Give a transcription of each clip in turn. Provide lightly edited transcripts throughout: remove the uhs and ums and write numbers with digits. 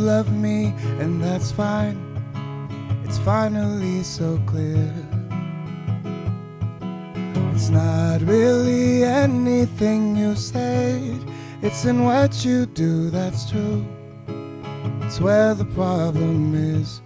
love me, and that's fine. It's finally so clear. It's not really anything you said, it's in what you do that's true. It's where the problem is.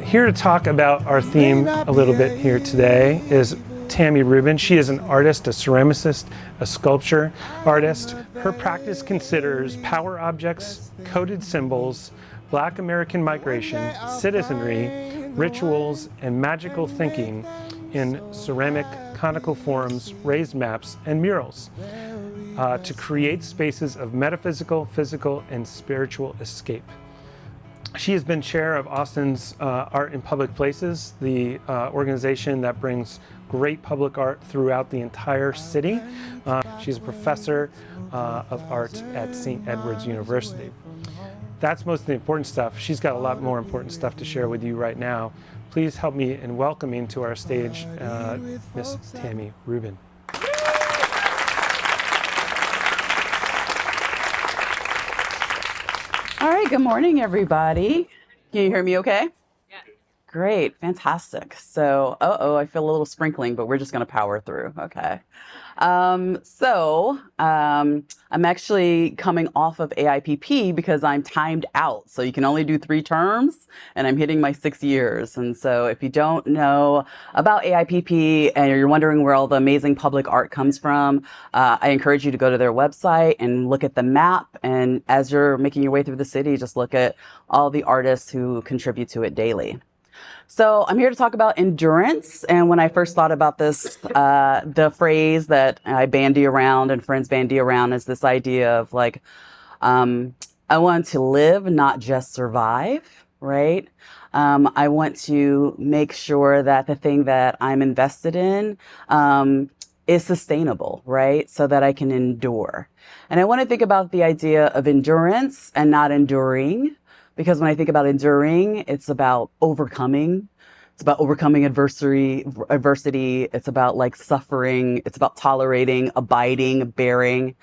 Here to talk about our theme a little bit here today is Tammie Rubin. She is an artist, a ceramicist, a sculpture artist. Her practice considers power objects, coded symbols, Black American migration, citizenry, rituals, and magical thinking in ceramic, conical forms, raised maps, and murals to create spaces of metaphysical, physical, and spiritual escape. She has been chair of Austin's Art in Public Places, the organization that brings great public art throughout the entire city. She's a professor of art at St. Edward's University. That's most of the important stuff. She's got a lot more important stuff to share with you right now. Please help me in welcoming to our stage Miss Tammie Rubin. All right, good morning, everybody. Can you hear me okay? Yeah. Great, fantastic. So, I feel a little sprinkling, but we're just gonna power through, okay. I'm actually coming off of AIPP because I'm timed out. So you can only do 3 terms and I'm hitting my 6 years. And so if you don't know about AIPP and you're wondering where all the amazing public art comes from, I encourage you to go to their website and look at the map. And as you're making your way through the city, just look at all the artists who contribute to it daily. So I'm here to talk about endurance. And when I first thought about this, the phrase that I bandy around and friends bandy around is this idea of like, I want to live, not just survive, right? I want to make sure that the thing that I'm invested in is sustainable, right? So that I can endure. And I want to think about the idea of endurance and not enduring. Because when I think about enduring, it's about overcoming. It's about overcoming adversity. It's about like suffering. It's about tolerating, abiding, bearing.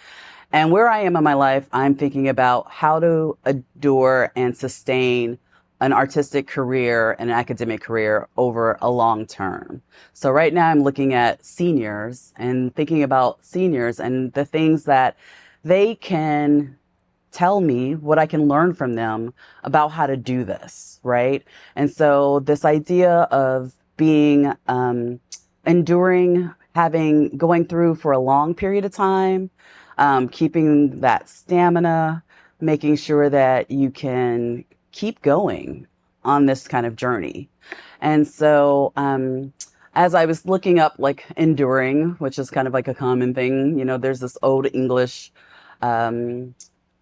And where I am in my life, I'm thinking about how to endure and sustain an artistic career and an academic career over a long term. So right now I'm looking at seniors and thinking about seniors and the things that they can tell me, what I can learn from them about how to do this, right? And so this idea of being enduring, going through for a long period of time, keeping that stamina, making sure that you can keep going on this kind of journey. And so as I was looking up like enduring, which is kind of like a common thing, you know, there's this old English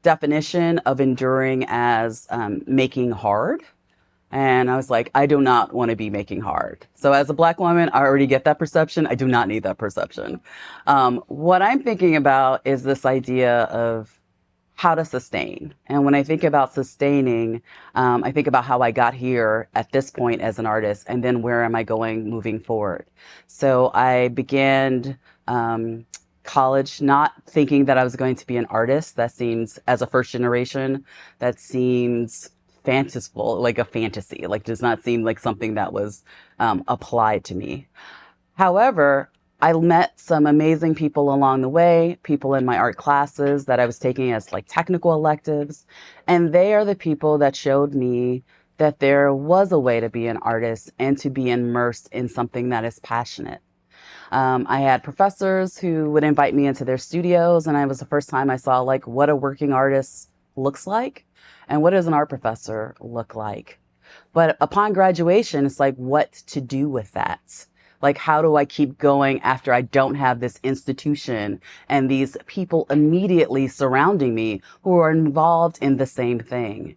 definition of enduring as making hard. And I was like, I do not want to be making hard. So as a Black woman, I already get that perception. I do not need that perception. What I'm thinking about is this idea of how to sustain. And when I think about sustaining, I think about how I got here at this point as an artist, and then where am I going moving forward? So I began college not thinking that I was going to be an artist. That seems, as a first generation, that seems fanciful, like a fantasy, like does not seem like something that was applied to me. However, I met some amazing people along the way, people in my art classes that I was taking as like technical electives, and they are the people that showed me that there was a way to be an artist and to be immersed in something that is passionate. I had professors who would invite me into their studios, and it was the first time I saw like what a working artist looks like and what does an art professor look like. But upon graduation, it's like what to do with that. Like, how do I keep going after I don't have this institution and these people immediately surrounding me who are involved in the same thing?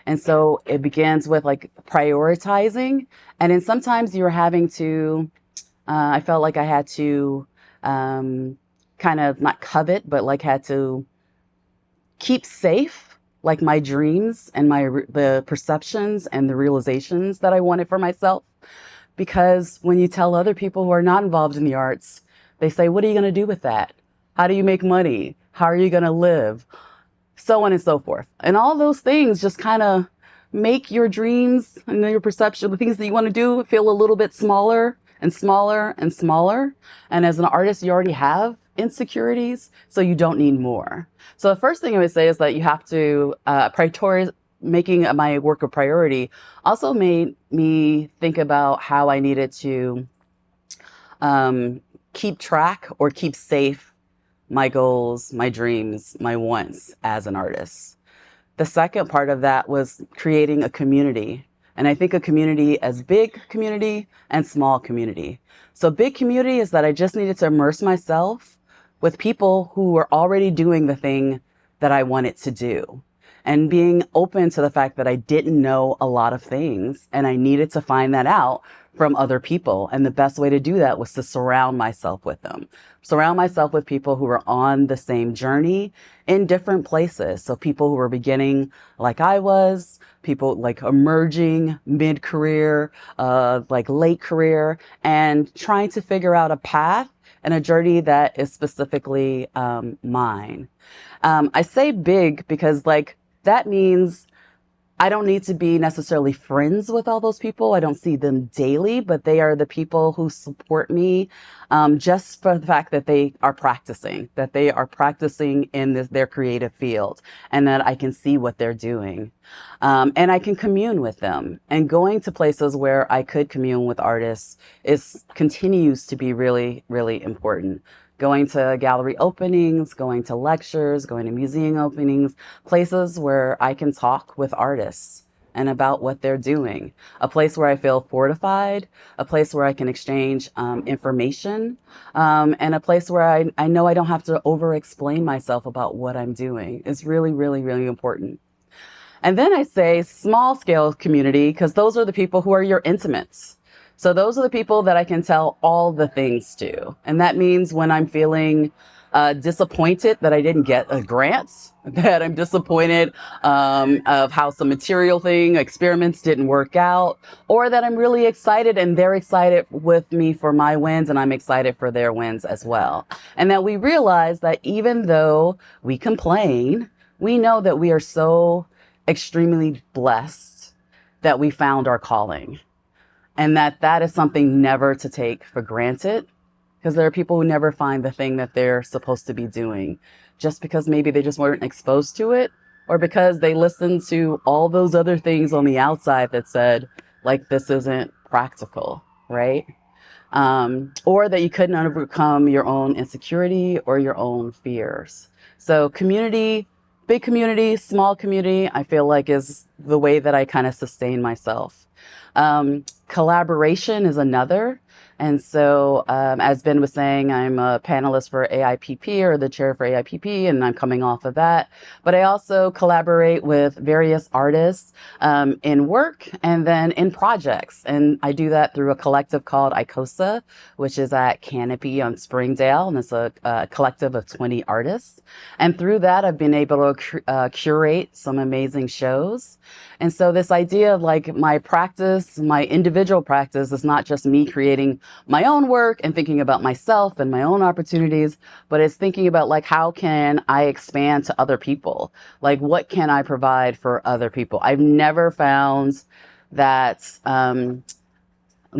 And so it begins with like prioritizing. And then sometimes you're having to, I felt like I had to kind of not covet, but like had to keep safe, like my dreams and the perceptions and the realizations that I wanted for myself. Because when you tell other people who are not involved in the arts, they say, what are you going to do with that? How do you make money? How are you going to live? So on and so forth. And all those things just kind of make your dreams and your perception, the things that you want to do, feel a little bit smaller and smaller and smaller. And as an artist, you already have insecurities, so you don't need more. So the first thing I would say is that you have to prioritize. Making my work a priority also made me think about how I needed to keep track or keep safe my goals, my dreams, my wants as an artist. The second part of that was creating a community. And I think a community as big community and small community. So big community is that I just needed to immerse myself with people who were already doing the thing that I wanted to do. And being open to the fact that I didn't know a lot of things and I needed to find that out from other people. And the best way to do that was to surround myself with them. Surround myself with people who were on the same journey in different places. So people who were beginning like I was, people like emerging mid-career, like late career, and trying to figure out a path and a journey that is specifically mine. I say big because like that means I don't need to be necessarily friends with all those people. I don't see them daily, but they are the people who support me just for the fact that they are practicing in their creative field and that I can see what they're doing. And I can commune with them. And going to places where I could commune with artists continues to be really, really important. Going to gallery openings, going to lectures, going to museum openings, places where I can talk with artists and about what they're doing. A place where I feel fortified, a place where I can exchange information, and a place where I know I don't have to over-explain myself about what I'm doing. It's really, really, really important. And then I say small scale community, because those are the people who are your intimates. So those are the people that I can tell all the things to. And that means when I'm feeling disappointed that I didn't get a grant, that I'm disappointed of how some material experiments didn't work out, or that I'm really excited and they're excited with me for my wins and I'm excited for their wins as well. And that we realize that even though we complain, we know that we are so extremely blessed that we found our calling. And that is something never to take for granted, because there are people who never find the thing that they're supposed to be doing just because maybe they just weren't exposed to it, or because they listened to all those other things on the outside that said, like, this isn't practical, right? Or that you couldn't overcome your own insecurity or your own fears. So community, big community, small community, I feel like is the way that I kind of sustain myself. Collaboration is another. And so, as Ben was saying, I'm a panelist for AIPP, or the chair for AIPP, and I'm coming off of that. But I also collaborate with various artists in work and then in projects. And I do that through a collective called ICOSA, which is at Canopy on Springdale. And it's a collective of 20 artists. And through that, I've been able to curate some amazing shows. And so this idea of like my practice, my individual practice, is not just me creating my own work and thinking about myself and my own opportunities, but it's thinking about like, how can I expand to other people? Like, what can I provide for other people? I've never found that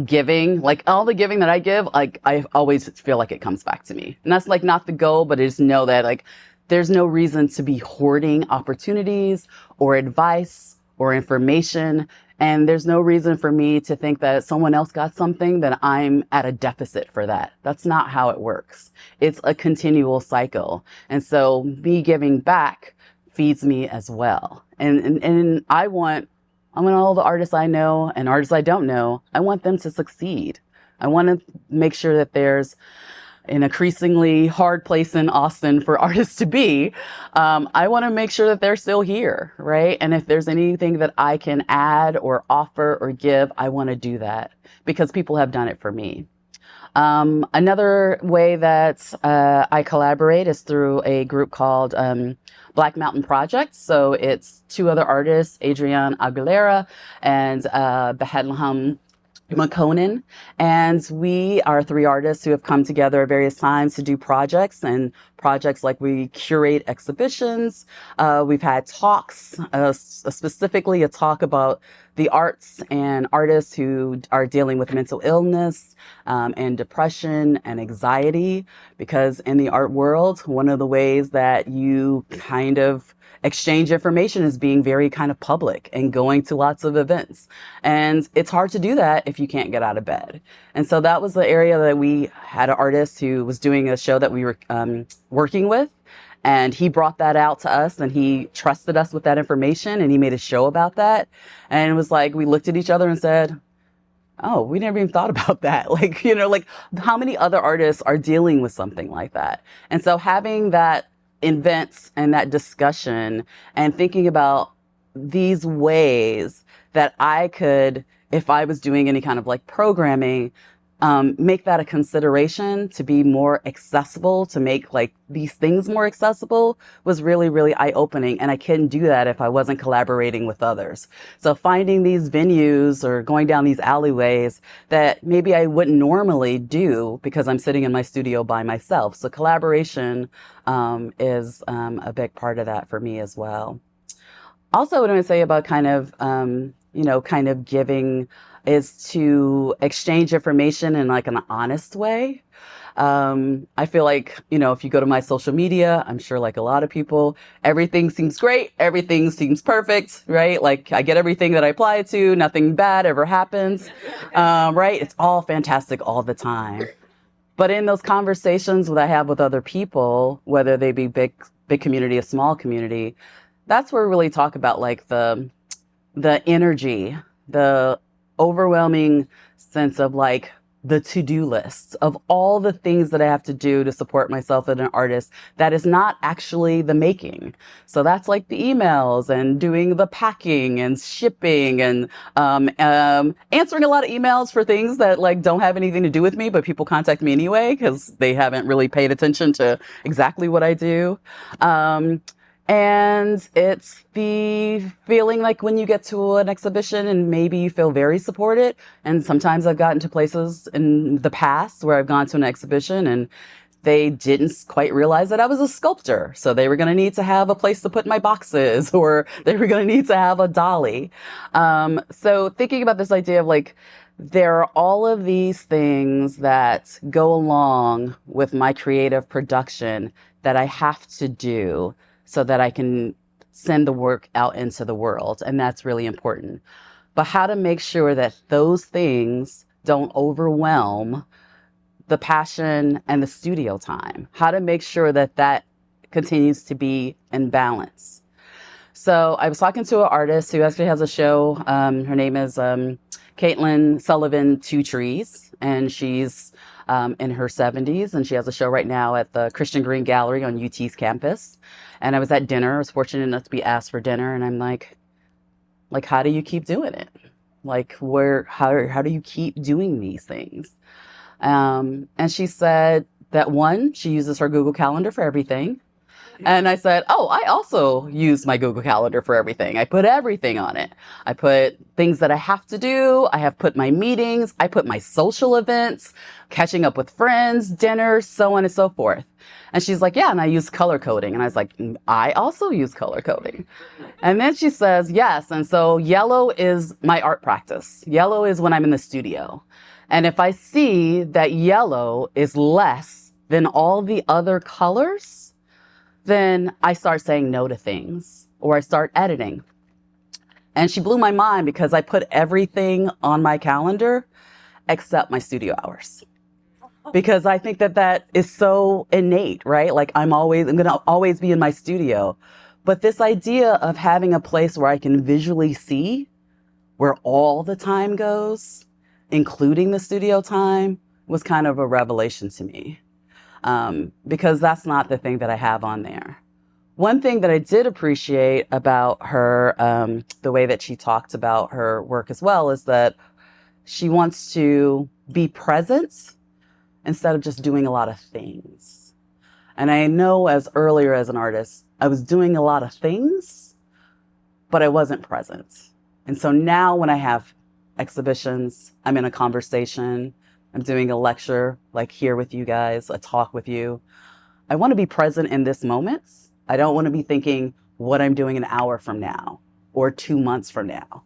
giving, like all the giving that I give, like I always feel like it comes back to me. And that's like not the goal, but I just know that like there's no reason to be hoarding opportunities or advice or information. And there's no reason for me to think that someone else got something that I'm at a deficit for that. That's not how it works. It's a continual cycle. And so me giving back feeds me as well. And I want all the artists I know and artists I don't know, I want them to succeed. I want to make sure that there's an increasingly hard place in Austin for artists to be. I want to make sure that they're still here, right? And if there's anything that I can add or offer or give, I want to do that because people have done it for me. Another way that I collaborate is through a group called Black Mountain Project. So it's two other artists, Adrienne Aguilera and Behedlham McConan, and we are three artists who have come together at various times to do projects and projects like we curate exhibitions. We've had talks, specifically a talk about the arts and artists who are dealing with mental illness and depression and anxiety, because in the art world, one of the ways that you kind of exchange information is being very kind of public and going to lots of events. And it's hard to do that if you can't get out of bed. And so that was the area that we had an artist who was doing a show that we were working with. And he brought that out to us and he trusted us with that information and he made a show about that. And it was like, we looked at each other and said, oh, we never even thought about that. Like, like how many other artists are dealing with something like that? And so having that events and that discussion and thinking about these ways that I could, if I was doing any kind of like programming, make that a consideration to be more accessible, to make like these things more accessible was really, really eye-opening. And I couldn't do that if I wasn't collaborating with others. So finding these venues or going down these alleyways that maybe I wouldn't normally do because I'm sitting in my studio by myself. So collaboration is a big part of that for me as well. Also, what I want to say about kind of giving is to exchange information in like an honest way. I feel like, if you go to my social media, I'm sure like a lot of people, everything seems great. Everything seems perfect, right? Like I get everything that I apply to, nothing bad ever happens, right? It's all fantastic all the time. But in those conversations that I have with other people, whether they be big community or small community, that's where we really talk about like the energy, the overwhelming sense of like the to-do lists of all the things that I have to do to support myself as an artist that is not actually the making. So that's like the emails and doing the packing and shipping and answering a lot of emails for things that like don't have anything to do with me, but people contact me anyway because they haven't really paid attention to exactly what I do. And it's the feeling like when you get to an exhibition and maybe you feel very supported. And sometimes I've gotten to places in the past where I've gone to an exhibition and they didn't quite realize that I was a sculptor. So they were going to need to have a place to put my boxes or they were going to need to have a dolly. So thinking about this idea of like, there are all of these things that go along with my creative production that I have to do so that I can send the work out into the world. And that's really important. But how to make sure that those things don't overwhelm the passion and the studio time. How to make sure that that continues to be in balance. So I was talking to an artist who actually has a show. Her name is Caitlin Sullivan Two Trees, and she's in her 70s, and she has a show right now at the Christian Green Gallery on UT's campus. And I was at dinner. I was fortunate enough to be asked for dinner, and I'm like, how do you keep doing it? Like, how do you keep doing these things? And she said that one, she uses her Google Calendar for everything. And I said, oh, I also use my Google Calendar for everything. I put everything on it. I put things that I have to do. I have put my meetings. I put my social events, catching up with friends, dinners, so on and so forth. And she's like, yeah, and I use color coding. And I was like, I also use color coding. And then she says, yes. And so yellow is my art practice. Yellow is when I'm in the studio. And if I see that yellow is less than all the other colors, then I start saying no to things or I start editing. And she blew my mind because I put everything on my calendar except my studio hours. Because I think that is so innate, right? Like I'm going to always be in my studio. But this idea of having a place where I can visually see where all the time goes, including the studio time, was kind of a revelation to me. Because that's not the thing that I have on there. One thing that I did appreciate about her, the way that she talked about her work as well, is that she wants to be present instead of just doing a lot of things. And I know earlier as an artist, I was doing a lot of things, but I wasn't present. And so now when I have exhibitions, I'm in a conversation, I'm doing a lecture, like here with you guys, a talk with you. I want to be present in this moment. I don't want to be thinking what I'm doing an hour from now or 2 months from now.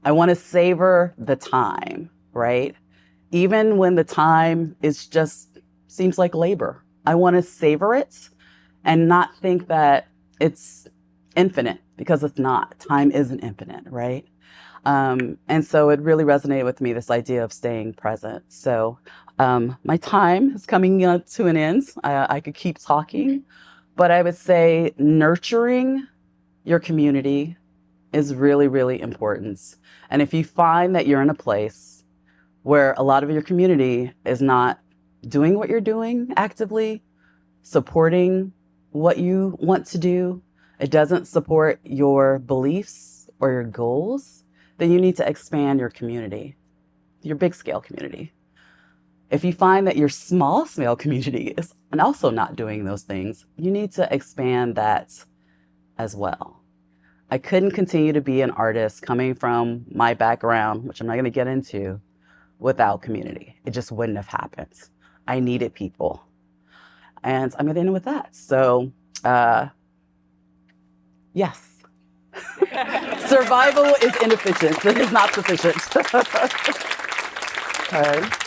I want to savor the time, right? Even when the time is just seems like labor. I want to savor it and not think that it's infinite, because it's not. Time isn't infinite, right? And so it really resonated with me, this idea of staying present. So my time is coming to an end. I could keep talking, but I would say nurturing your community is really, really important. And if you find that you're in a place where a lot of your community is not doing what you're doing actively, supporting what you want to do, it doesn't support your beliefs or your goals, then you need to expand your community, your big scale community. If you find that your small scale community is also not doing those things, you need to expand that as well. I couldn't continue to be an artist coming from my background, which I'm not going to get into, without community. It just wouldn't have happened. I needed people. And I'm going to end with that. So, yes. Survival is inefficient. It is not sufficient. All right.